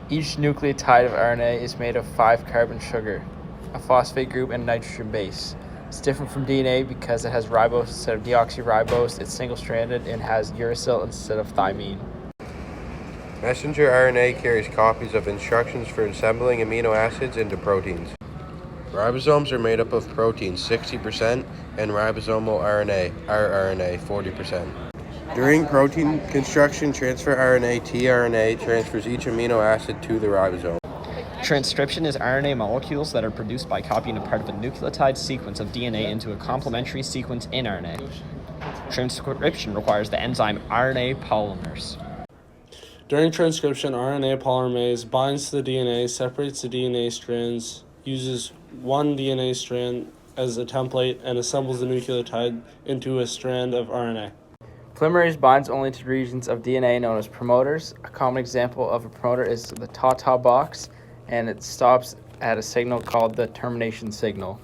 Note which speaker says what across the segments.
Speaker 1: Each nucleotide of RNA is made of 5-carbon sugar, a phosphate group, and a nitrogen base. It's different from DNA because it has ribose instead of deoxyribose, it's single-stranded, and has uracil instead of thymine.
Speaker 2: Messenger RNA carries copies of instructions for assembling amino acids into proteins. Ribosomes are made up of proteins 60% and ribosomal RNA, rRNA, 40%. During protein construction, transfer RNA, tRNA, transfers each amino acid to the ribosome.
Speaker 3: Transcription is RNA molecules that are produced by copying a part of a nucleotide sequence of DNA into a complementary sequence in RNA. Transcription requires the enzyme RNA polymerase.
Speaker 4: During transcription, RNA polymerase binds to the DNA, separates the DNA strands, uses one DNA strand as a template, and assembles the nucleotide into a strand of RNA.
Speaker 1: Polymerase binds only to regions of DNA known as promoters. A common example of a promoter is the Tau box, and it stops at a signal called the termination signal.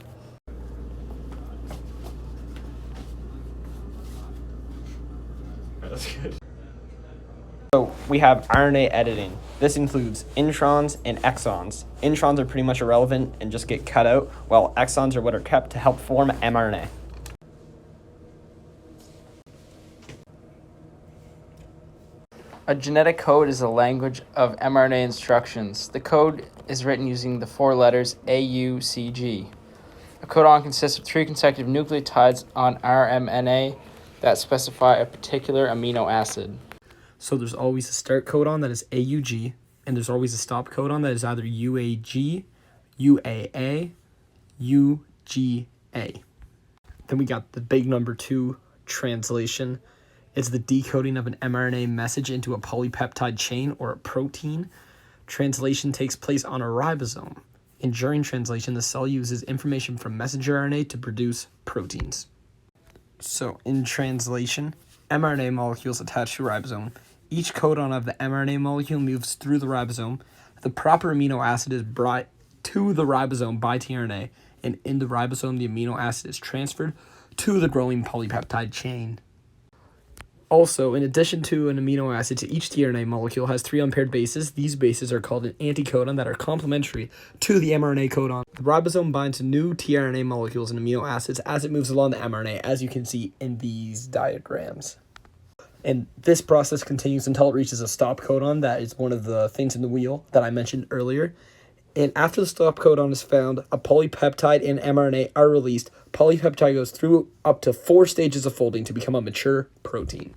Speaker 4: That's good.
Speaker 3: So we have RNA editing. This includes introns and exons. Introns are pretty much irrelevant and just get cut out, while exons are what are kept to help form mRNA.
Speaker 1: A genetic code is a language of mRNA instructions. The code is written using the 4 letters AUCG. A codon consists of 3 consecutive nucleotides on rMNA that specify a particular amino acid.
Speaker 5: So there's always a start codon that is AUG, and there's always a stop codon that is either UAG, UAA, UGA. Then we got the big number 2, translation. It's the decoding of an mRNA message into a polypeptide chain or a protein. Translation takes place on a ribosome. And during translation, the cell uses information from messenger RNA to produce proteins. So in translation, mRNA molecules attach to a ribosome. Each codon of the mRNA molecule moves through the ribosome. The proper amino acid is brought to the ribosome by tRNA, and in the ribosome, the amino acid is transferred to the growing polypeptide chain. Also, in addition to an amino acid, each tRNA molecule has 3 unpaired bases. These bases are called an anticodon that are complementary to the mRNA codon. The ribosome binds to new tRNA molecules and amino acids as it moves along the mRNA, as you can see in these diagrams. And this process continues until it reaches a stop codon. That is one of the things in the wheel that I mentioned earlier. And after the stop codon is found, a polypeptide and mRNA are released. Polypeptide goes through up to 4 stages of folding to become a mature protein.